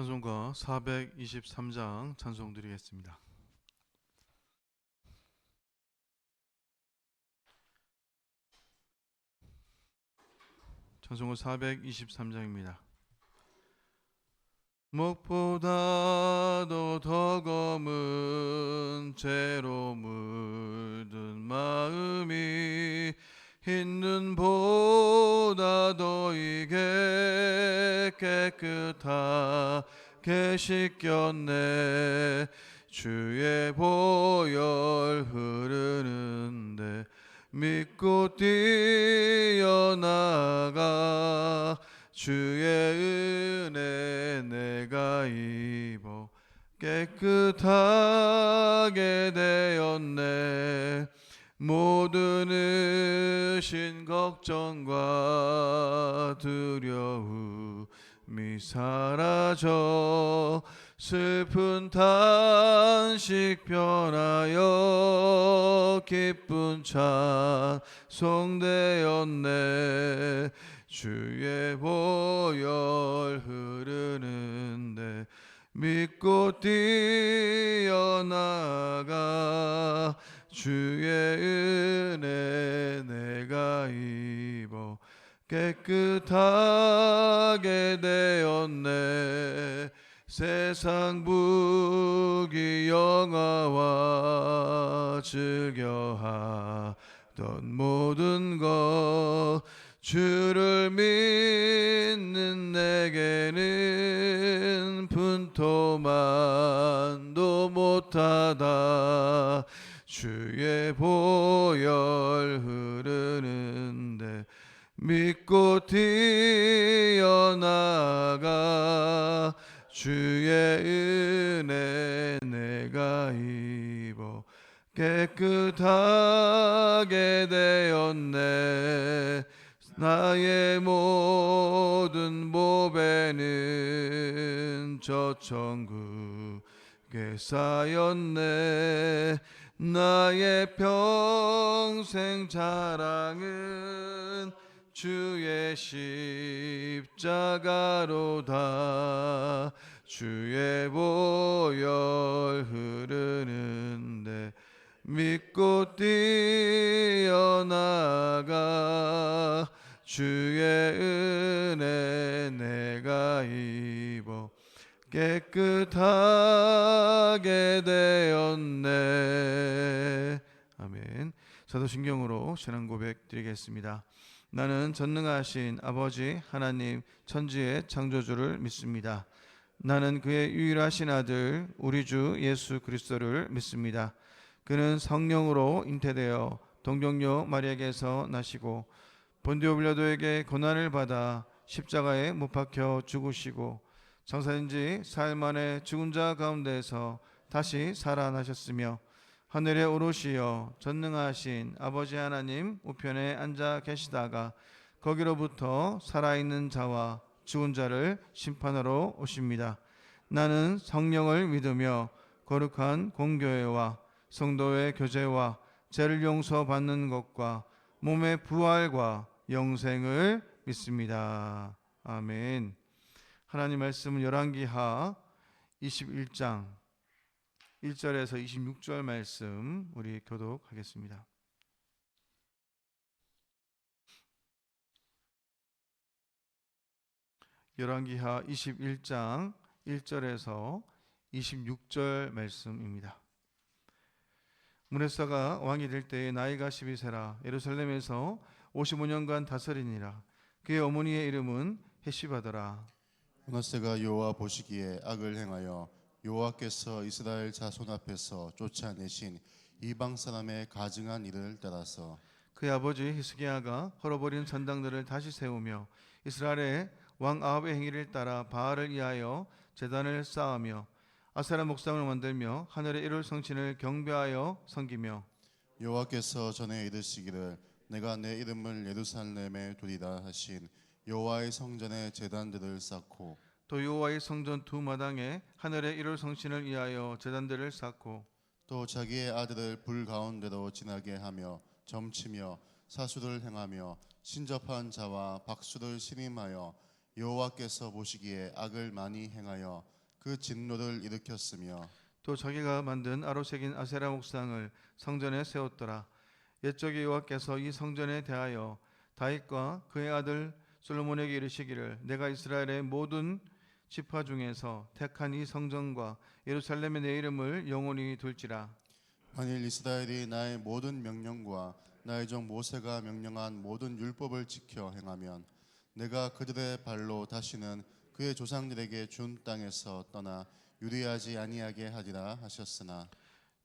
찬송가 423장 찬송 드리겠습니다. 찬송가 423장입니다. 목보다도 더 검은 죄로 물든 마음이 흰 눈보다 더 이게 깨끗하게 씻겼네. 주의 보혈 흐르는데 믿고 뛰어나가. 주의 은혜 내가 입어 깨끗하게 되었네. 모든 의심 걱정과 두려움이 사라져 슬픈 탄식 변하여 기쁜 찬송되었네. 주의 보혈 흐르는데 믿고 뛰어나가. 주의 은혜 내가 입어 깨끗하게 되었네. 세상 부귀 영화와 즐겨하던 모든 것 주를 믿는 내게는 분토만도 못하다. 주의 보혈 흐르는데 믿고 뛰어나가. 주의 은혜 내가 입어 깨끗하게 되었네. 나의 모든 보배는 저 천국에 쌓였네. 나의 평생 자랑은 주의 십자가로다. 주의 보혈 흐르는데 믿고 뛰어나가. 주의 은혜 내가 입어 깨끗하게 되었네. 아멘. 사도신경으로 신앙 고백 드리겠습니다. 나는 전능하신 아버지 하나님 천지의 창조주를 믿습니다. 나는 그의 유일하신 아들 우리 주 예수 그리스도를 믿습니다. 그는 성령으로 잉태되어 동정녀 마리아에게서 나시고 본디오 빌라도에게 고난을 받아 십자가에 못 박혀 죽으시고 장사된 지 사흘 만에 죽은 자 가운데서 다시 살아나셨으며 하늘에 오르시어 전능하신 아버지 하나님 우편에 앉아 계시다가 거기로부터 살아있는 자와 죽은 자를 심판하러 오십니다. 나는 성령을 믿으며 거룩한 공교회와 성도의 교제와 죄를 용서받는 것과 몸의 부활과 영생을 믿습니다. 아멘. 하나님 말씀은 열왕기하 21장 1절에서 26절 말씀 우리 교독하겠습니다. 열왕기하 21장 1절에서 26절 말씀입니다. 문하세가 왕이 될 때에 나이가 12세라 예루살렘에서 55년간 다스리니라. 그의 어머니의 이름은 헤시바더라. 문하세가 여호와 보시기에 악을 행하여 여호와께서 이스라엘 자손 앞에서 쫓아내신 이방 사람의 가증한 일을 따라서 그의 아버지 히스기야가 헐어버린 산당들을 다시 세우며 이스라엘의 왕 아합의 행위를 따라 바알을 위하여 제단을 쌓으며 아세라 목상을 만들며 하늘의 일월 성신을 경배하여 섬기며 여호와께서 전에 이르시기를 내가 내 이름을 예루살렘에 두리라 하신 여호와의 성전에 제단들을 쌓고 또 여호와의 성전 두 마당에 하늘의 일월 성신을 위하여 제단들을 쌓고 또 자기의 아들을 불 가운데로 지나게 하며 점치며 사수를 행하며 신접한 자와 박수를 신임하여 여호와께서 보시기에 악을 많이 행하여 그 진노를 일으켰으며 또 자기가 만든 아로새긴 아세라 목상을 성전에 세웠더라. 옛적에 여호와께서 이 성전에 대하여 다윗과 그의 아들 솔로몬에게 이르시기를 내가 이스라엘의 모든 지파 중에서 택한 이 성전과 예루살렘에 내 이름을 영원히 둘지라. 만일 이스라엘이 나의 모든 명령과 나의 종 모세가 명령한 모든 율법을 지켜 행하면 내가 그들의 발로 다시는 그의 조상들에게 준 땅에서 떠나 유리하지 아니하게 하리라 하셨으나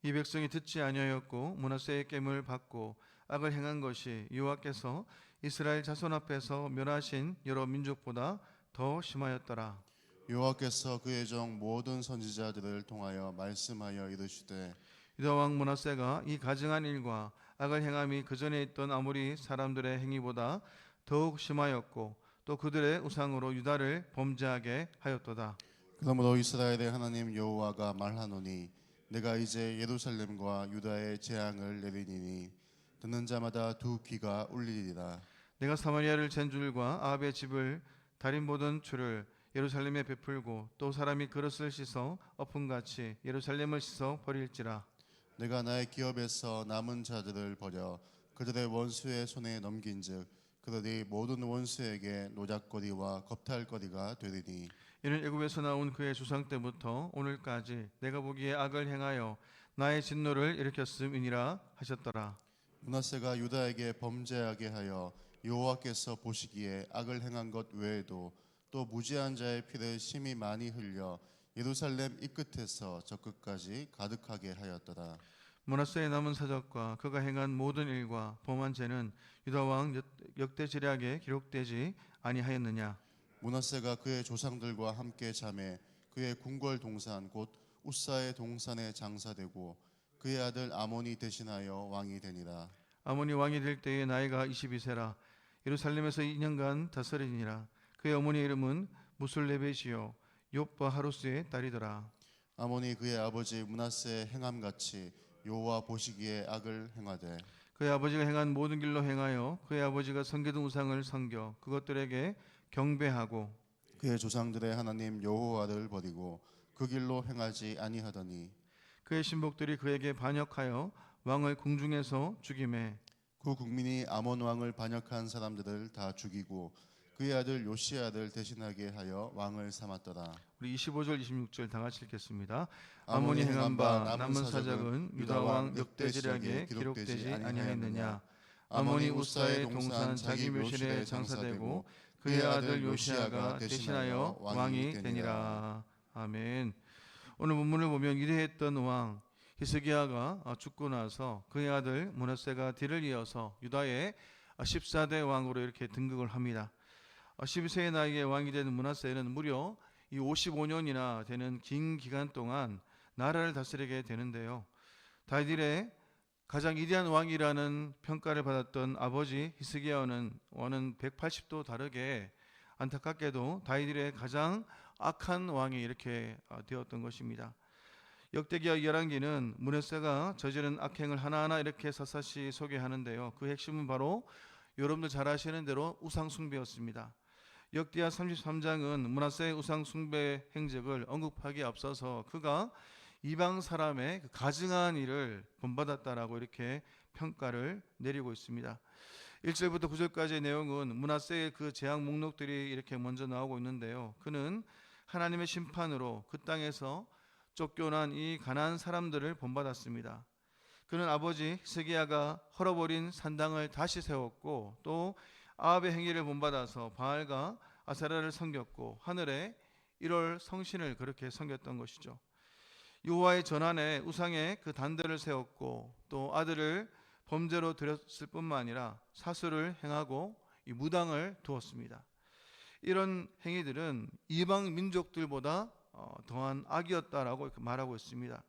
이 백성이 듣지 아니하였고 므낫세의 깸을 받고 악을 행한 것이 여호와께서 이스라엘 자손 앞에서 멸하신 여러 민족보다 더 심하였더라. 여호와께서 그의 종 모든 선지자들을 통하여 말씀하여 이르시되 유다 왕 므낫세가 이 가증한 일과 악을 행함이 그 전에 있던 아모리 사람들의 행위보다 더욱 심하였고 또 그들의 우상으로 유다를 범죄하게 하였도다. 그러므로 이스라엘의 하나님 여호와가 말하노니 내가 이제 예루살렘과 유다의 재앙을 내리니 듣는 자마다 두 귀가 울리리라. 내가 사마리아를 잰 줄과 아합의 집을 달인 보던 줄을 예루살렘에 베풀고 또 사람이 그릇을 씻어 엎음같이 예루살렘을 씻어 버릴지라. 내가 나의 기업에서 남은 자들을 버려 그들의 원수의 손에 넘긴즉 그들이 모든 원수에게 노작거리와 겁탈거리가 되리니 이는 애굽에서 나온 그의 조상 때부터 오늘까지 내가 보기에 악을 행하여 나의 진노를 일으켰음이니라 하셨더라. 므낫세가 유다에게 범죄하게 하여 여호와께서 보시기에 악을 행한 것 외에도 또 무지한 자의 피를 심히 많이 흘려 예루살렘 이 끝에서 저 끝까지 가득하게 하였더라. 므낫세의 남은 사적과 그가 행한 모든 일과 범한 죄는 유다 왕 역대지략에 기록되지 아니하였느냐. 므낫세가 그의 조상들과 함께 잠에 그의 궁궐 동산 곧 우사의 동산에 장사되고 그의 아들 아몬이 대신하여 왕이 되니라. 아몬이 왕이 될 때에 나이가 22세라. 예루살렘에서 2년간 다스리니라. 그의 어머니 이름은 무술레벳이요 욥과 하루스의 딸이더라. 아몬이 그의 아버지 므낫세의 행함같이 여호와 보시기에 악을 행하되 그의 아버지가 행한 모든 길로 행하여 그의 아버지가 섬기던 우상을 섬겨 그것들에게 경배하고 그의 조상들의 하나님 여호와를 버리고 그 길로 행하지 아니하더니 그의 신복들이 그에게 반역하여 왕을 궁중에서 죽이매 그 국민이 아몬 왕을 반역한 사람들을 다 죽이고 그의 아들 요시아를 대신하게 하여 왕을 삼았더라. 우리 25절 26절 다 같이 읽겠습니다. 아몬이 아몬이 행한 바 남은 사적은 유다 왕 역대지략에 기록되지 아니하였느냐. 아몬이 우사의 동산 자기 묘실에 장사되고 그의 아들 요시아가 대신하여 왕이 되니라. 아멘. 오늘 본문을 보면 위대했던 왕 히스기야가 죽고 나서 그의 아들 므낫세가 뒤를 이어서 유다의 14대 왕으로 이렇게 등극을 합니다. 12세의 나이에 왕이 된 므낫세는 무려 이 55년이나 되는 긴 기간 동안 나라를 다스리게 되는데요. 다윗의 가장 위대한 왕이라는 평가를 받았던 아버지 히스기야와는 180도 다르게 안타깝게도 다윗의 가장 악한 왕이 이렇게 되었던 것입니다. 역대기와 열왕기는 므낫세가 저지른 악행을 하나하나 이렇게 샅샅이 소개하는데요. 그 핵심은 바로 여러분들 잘 아시는 대로 우상 숭배였습니다. 역대하 33장은 므낫세의 우상 숭배 행적을 언급하기에 앞서서 그가 이방 사람의 그 가증한 일을 본받았다라고 이렇게 평가를 내리고 있습니다. 1절부터 9절까지의 내용은 므낫세의 그 재앙 목록들이 이렇게 먼저 나오고 있는데요. 그는 하나님의 심판으로 그 땅에서 쫓겨난 이 가난한 사람들을 본받았습니다. 그는 아버지 히스기야가 헐어버린 산당을 다시 세웠고 또 아합의 행위를 본받아서 바알과 아세라를 섬겼고 하늘에 1월 성신을 그렇게 섬겼던 것이죠. 여호와의 전환에 우상의 그 단들을 세웠고 또 아들을 범죄로 드렸을 뿐만 아니라 사수를 행하고 이 무당을 두었습니다. 이런 행위들은 이방 민족들보다 더한 악이었다라고 말하고 있습니다.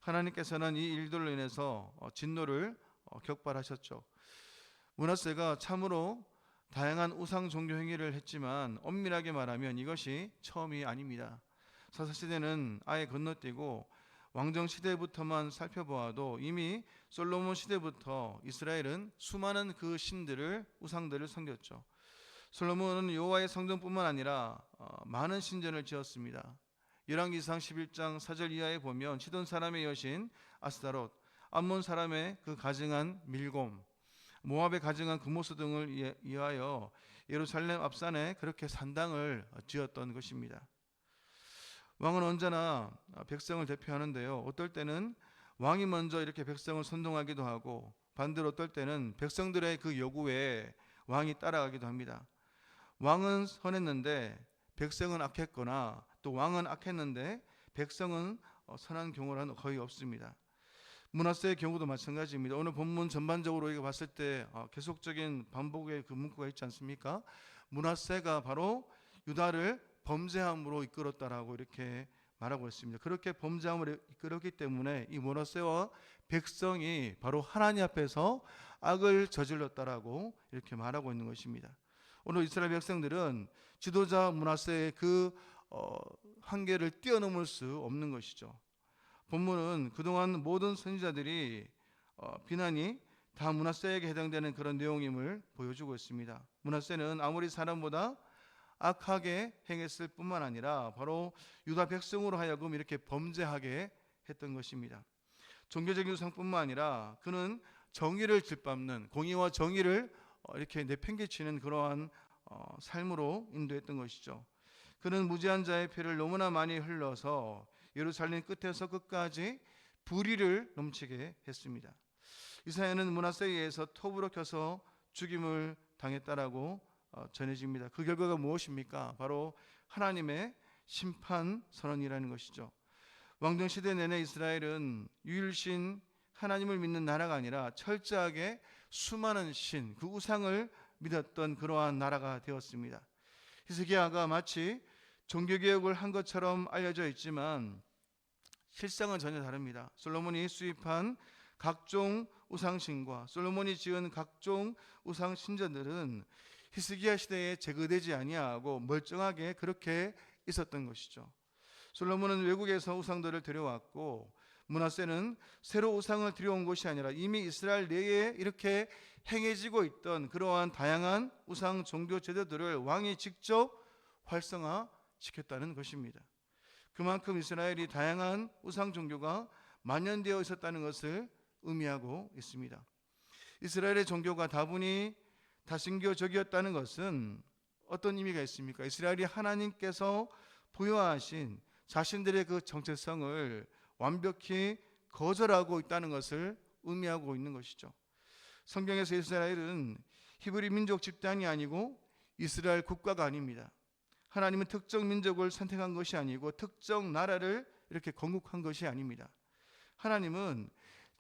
하나님께서는 이 일들로 인해서 진노를 격발하셨죠. 므낫세가 참으로 다양한 우상 종교 행위를 했지만 엄밀하게 말하면 이것이 처음이 아닙니다. 사사시대는 아예 건너뛰고 왕정 시대부터만 살펴보아도 이미 솔로몬 시대부터 이스라엘은 수많은 그 신들을 우상들을 섬겼죠. 솔로몬은 여호와의 성전뿐만 아니라 많은 신전을 지었습니다. 열왕기상 11장 4절 이하에 보면 시돈 사람의 여신 아스타롯, 암몬 사람의 그 가증한 밀곰, 모압의 가증한 금오스 등을 위하여 예루살렘 앞산에 그렇게 산당을 지었던 것입니다. 왕은 언제나 백성을 대표하는데요. 어떨 때는 왕이 먼저 이렇게 백성을 선동하기도 하고, 반대로 어떨 때는 백성들의 그 요구에 왕이 따라가기도 합니다. 왕은 선했는데 백성은 악했거나, 또 왕은 악했는데 백성은 선한 경우는 거의 없습니다. 므낫세의 경우도 마찬가지입니다. 오늘 본문 전반적으로 우리가 봤을 때 계속적인 반복의 그 문구가 있지 않습니까? 므낫세가 바로 유다를 범죄함으로 이끌었다라고 이렇게 말하고 있습니다. 그렇게 범죄함으로 이끌었기 때문에 이 므낫세와 백성이 바로 하나님 앞에서 악을 저질렀다라고 이렇게 말하고 있는 것입니다. 오늘 이스라엘 백성들은 지도자 므낫세의 그 한계를 뛰어넘을 수 없는 것이죠. 본문은 그동안 모든 선지자들이 비난이 다 므낫세에게 해당되는 그런 내용임을 보여주고 있습니다. 므낫세는 아무리 사람보다 악하게 행했을 뿐만 아니라 바로 유다 백성으로 하여금 이렇게 범죄하게 했던 것입니다. 종교적인 유상뿐만 아니라 그는 정의를 짓밟는, 공의와 정의를 이렇게 내팽개치는 그러한 삶으로 인도했던 것이죠. 그는 무지한 자의 피를 너무나 많이 흘러서 예루살렘 끝에서 끝까지 불의를 넘치게 했습니다. 이사야는 므낫세에 의해서 톱으로 켜서 죽임을 당했다라고 전해집니다. 그 결과가 무엇입니까? 바로 하나님의 심판 선언이라는 것이죠. 왕정 시대 내내 이스라엘은 유일신 하나님을 믿는 나라가 아니라 철저하게 수많은 신, 그 우상을 믿었던 그러한 나라가 되었습니다. 히스기야가 마치 종교개혁을 한 것처럼 알려져 있지만 실상은 전혀 다릅니다. 솔로몬이 수입한 각종 우상신과 솔로몬이 지은 각종 우상신전들은 히스기야 시대에 제거되지 아니하고 멀쩡하게 그렇게 있었던 것이죠. 솔로몬은 외국에서 우상들을 들여왔고, 므낫세는 새로 우상을 들여온 것이 아니라 이미 이스라엘 내에 이렇게 행해지고 있던 그러한 다양한 우상 종교 제도들을 왕이 직접 활성화시켰다는 것입니다. 그만큼 이스라엘이 다양한 우상 종교가 만연되어 있었다는 것을 의미하고 있습니다. 이스라엘의 종교가 다분히 다신교적이었다는 것은 어떤 의미가 있습니까? 이스라엘이 하나님께서 부여하신 자신들의 그 정체성을 완벽히 거절하고 있다는 것을 의미하고 있는 것이죠. 성경에서 이스라엘은 히브리 민족 집단이 아니고 이스라엘 국가가 아닙니다. 하나님은 특정 민족을 선택한 것이 아니고 특정 나라를 이렇게 건국한 것이 아닙니다. 하나님은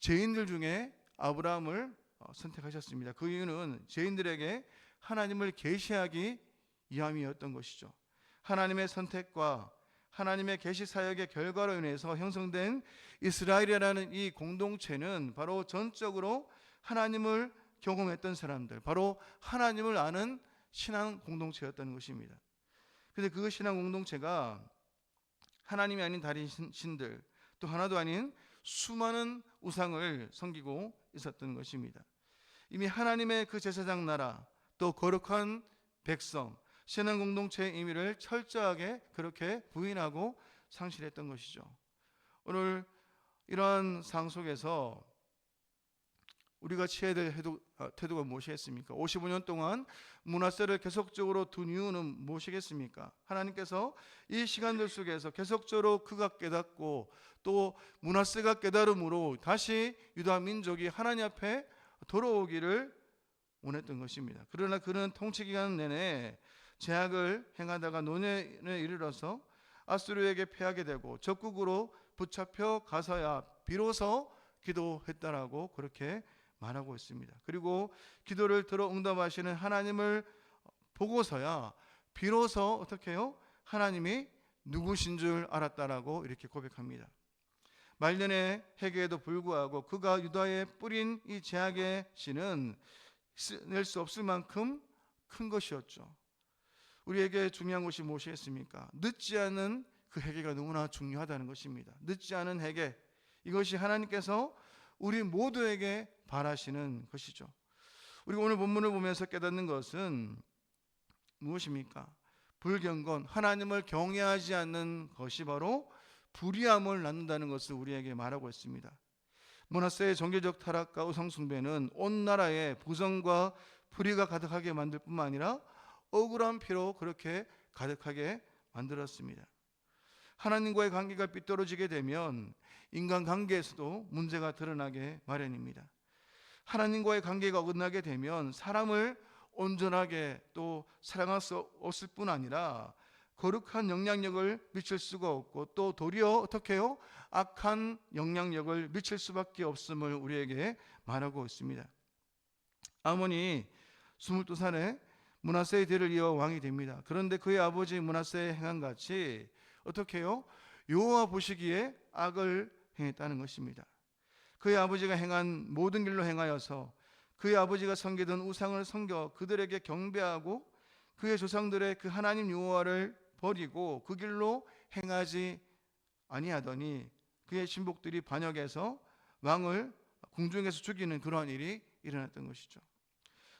죄인들 중에 아브라함을 선택하셨습니다. 그 이유는 죄인들에게 하나님을 계시하기 위함이었던 것이죠. 하나님의 선택과 하나님의 계시 사역의 결과로 인해서 형성된 이스라엘이라는 이 공동체는 바로 전적으로 하나님을 경험했던 사람들, 바로 하나님을 아는 신앙 공동체였다는 것입니다. 그런데 그 신앙 공동체가 하나님이 아닌 다른 신들, 또 하나도 아닌 수많은 우상을 섬기고 있었던 것입니다. 이미 하나님의 그 제사장 나라, 또 거룩한 백성, 신앙 공동체의 의미를 철저하게 그렇게 부인하고 상실했던 것이죠. 오늘 이러한 상황 속에서 우리가 취해야 될 태도가 무엇이겠습니까? 55년 동안 므낫세를 계속적으로 둔 이유는 무엇이겠습니까? 하나님께서 이 시간들 속에서 계속적으로 그가 깨닫고 또 므낫세가 깨달음으로 다시 유다 민족이 하나님 앞에 돌아오기를 원했던 것입니다. 그러나 그는 통치 기간 내내 제약을 행하다가 노년에 이르러서 아수르에게 패하게 되고 적국으로 붙잡혀 가서야 비로소 기도했다라고 그렇게 말하고 있습니다. 그리고 기도를 들어 응답하시는 하나님을 보고서야 비로소 어떻게 해요? 하나님이 누구신 줄 알았다라고 이렇게 고백합니다. 말년의 회개에도 불구하고 그가 유다에 뿌린 이 제약의 씨는 낼 수 없을 만큼 큰 것이었죠. 우리에게 중요한 것이 무엇이겠습니까? 늦지 않은 그 회개가 너무나 중요하다는 것입니다. 늦지 않은 회개, 이것이 하나님께서 우리 모두에게 바라시는 것이죠. 우리가 오늘 본문을 보면서 깨닫는 것은 무엇입니까? 불경건, 하나님을 경외하지 않는 것이 바로 불의함을 낳는다는 것을 우리에게 말하고 있습니다. 므낫세의 종교적 타락과 우상숭배는 온 나라에 부정과 불의가 가득하게 만들 뿐만 아니라 억울한 피로 그렇게 가득하게 만들었습니다. 하나님과의 관계가 삐뚤어지게 되면 인간관계에서도 문제가 드러나게 마련입니다. 하나님과의 관계가 어긋나게 되면 사람을 온전하게 또 사랑할 수 없을 뿐 아니라 거룩한 영향력을 미칠 수가 없고 또 도리어 어떻게 해요? 악한 영향력을 미칠 수밖에 없음을 우리에게 말하고 있습니다. 아몬이 22살에 므낫세의 뒤를 이어 왕이 됩니다. 그런데 그의 아버지 므낫세의 행함같이 어떻게 해요? 여호와 보시기에 악을 행했다는 것입니다. 그의 아버지가 행한 모든 길로 행하여서 그의 아버지가 섬기던 우상을 섬겨 그들에게 경배하고 그의 조상들의 그 하나님 여호와를 버리고 그 길로 행하지 아니하더니 그의 신복들이 반역해서 왕을 궁중에서 죽이는 그러한 일이 일어났던 것이죠.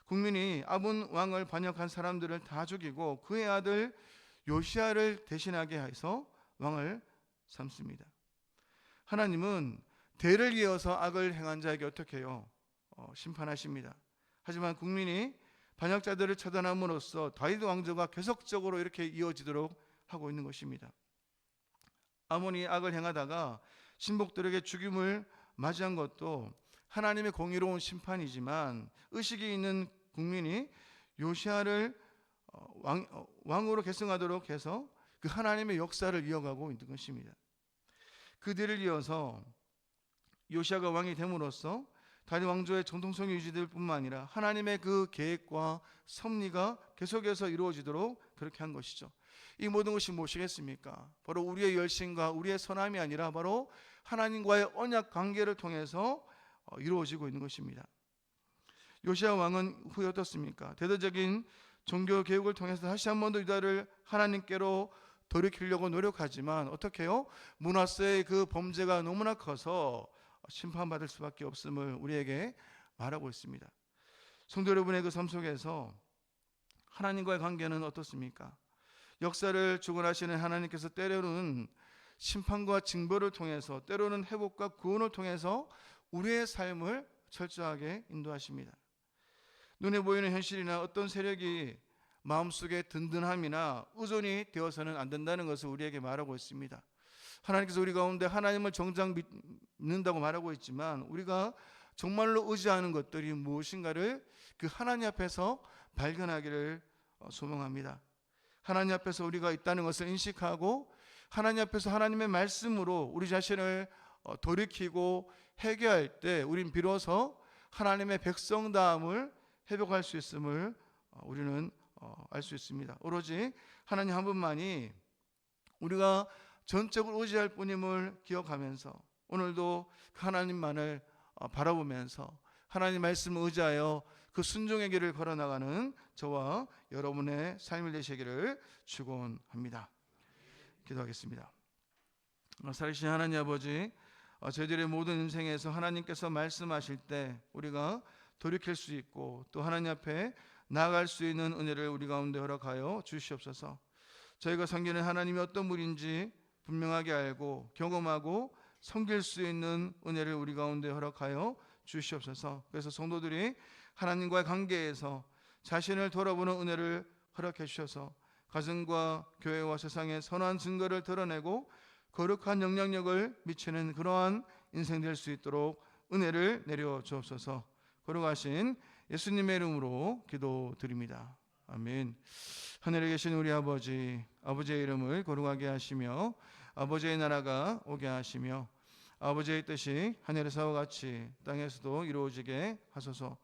국민이 아몬 왕을 반역한 사람들을 다 죽이고 그의 아들 요시야를 대신하게 해서 왕을 삼습니다. 하나님은 대를 이어서 악을 행한 자에게 어떻게 해요? 심판하십니다. 하지만 국민이 반역자들을 처단함으로써 다윗 왕조가 계속적으로 이렇게 이어지도록 하고 있는 것입니다. 아몬이 악을 행하다가 신복들에게 죽임을 맞이한 것도 하나님의 공의로운 심판이지만 의식이 있는 국민이 요시야를 왕으로 계승하도록 해서 그 하나님의 역사를 이어가고 있는 것입니다. 그 뒤를 이어서 요시야가 왕이 됨으로써 다윗 왕조의 정통성이 유지될 뿐만 아니라 하나님의 그 계획과 섭리가 계속해서 이루어지도록 그렇게 한 것이죠. 이 모든 것이 무엇이겠습니까? 바로 우리의 열심과 우리의 선함이 아니라 바로 하나님과의 언약 관계를 통해서 이루어지고 있는 것입니다. 요시야 왕은 후에 어떻습니까? 대대적인 종교 개혁을 통해서 다시 한 번 더 유다를 하나님께로 돌이키려고 노력하지만 어떻게 해요? 므낫세의 그 범죄가 너무나 커서 심판받을 수밖에 없음을 우리에게 말하고 있습니다. 성도 여러분의 그 삶 속에서 하나님과의 관계는 어떻습니까? 역사를 주관하시는 하나님께서 때로는 심판과 징벌을 통해서 때로는 회복과 구원을 통해서 우리의 삶을 철저하게 인도하십니다. 눈에 보이는 현실이나 어떤 세력이 마음속에 든든함이나 의존이 되어서는 안 된다는 것을 우리에게 말하고 있습니다. 하나님께서 우리 가운데 하나님을 정작 믿는다고 말하고 있지만 우리가 정말로 의지하는 것들이 무엇인가를 그 하나님 앞에서 발견하기를 소망합니다. 하나님 앞에서 우리가 있다는 것을 인식하고 하나님 앞에서 하나님의 말씀으로 우리 자신을 돌이키고 회개할 때 우린 비로소 하나님의 백성다움을 회복할 수 있음을 우리는 알 수 있습니다. 오로지 하나님 한 분만이 우리가 전적으로 의지할 뿐임을 기억하면서 오늘도 하나님만을 바라보면서 하나님 말씀을 의지하여 그 순종의 길을 걸어나가는 저와 여러분의 삶이 되시기를 축원합니다. 기도하겠습니다. 살아계신 하나님 아버지, 저희들의 모든 인생에서 하나님께서 말씀하실 때 우리가 돌이킬 수 있고 또 하나님 앞에 나아갈 수 있는 은혜를 우리 가운데 허락하여 주시옵소서. 저희가 섬기는 하나님이 어떤 분인지 분명하게 알고 경험하고 섬길 수 있는 은혜를 우리 가운데 허락하여 주시옵소서. 그래서 성도들이 하나님과의 관계에서 자신을 돌아보는 은혜를 허락해 주셔서 가정과 교회와 세상의 선한 증거를 드러내고 거룩한 영향력을 미치는 그러한 인생 될 수 있도록 은혜를 내려 주옵소서. 거룩하신 예수님의 이름으로 기도드립니다. 아멘. 하늘에 계신 우리 아버지, 아버지의 이름을 거룩하게 하시며 아버지의 나라가 오게 하시며 아버지의 뜻이 하늘에서와 같이 땅에서도 이루어지게 하소서.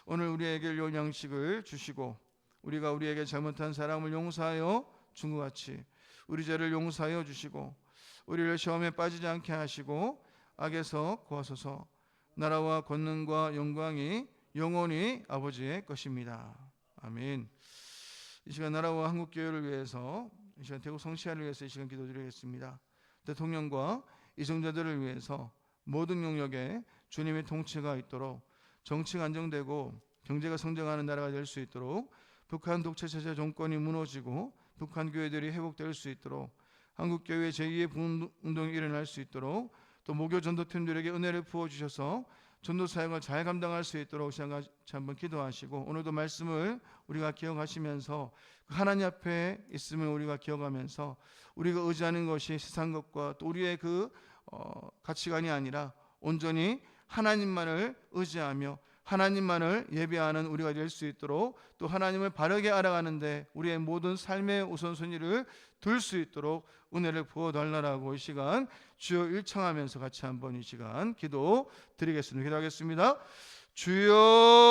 오늘 우리에게 일 양식을 주시고 우리가 우리에게 잘못한 사람을 용서하여 준 것 같이 우리 죄를 용서하여 주시고 우리를 시험에 빠지지 않게 하시고 악에서 구하소서. 나라와 권능과 영광이 영원히 아버지의 것입니다. 아멘. 이 시간 나라와 한국교회를 위해서 이 시간 대구 성시아를 위해서 이 시간 기도드리겠습니다. 대통령과 이정자들을 위해서 모든 영역에 주님의 통치가 있도록 정치가 안정되고 경제가 성장하는 나라가 될 수 있도록 북한 독재 체제 정권이 무너지고 북한 교회들이 회복될 수 있도록, 한국 교회 제2의 부흥운동이 일어날 수 있도록, 또 모교 전도팀들에게 은혜를 부어 주셔서 전도 사역을 잘 감당할 수 있도록 같이 한번 기도하시고, 오늘도 말씀을 우리가 기억하시면서 하나님 앞에 있음을 우리가 기억하면서 우리가 의지하는 것이 세상 것과 또 우리의 그 가치관이 아니라 온전히 하나님만을 의지하며 하나님만을 예배하는 우리가 될 수 있도록, 또 하나님을 바르게 알아가는데 우리의 모든 삶의 우선순위를 둘 수 있도록 은혜를 부어달라고 이 시간 주여 일청하면서 같이 한번 이 시간 기도 드리겠습니다. 기도하겠습니다. 주여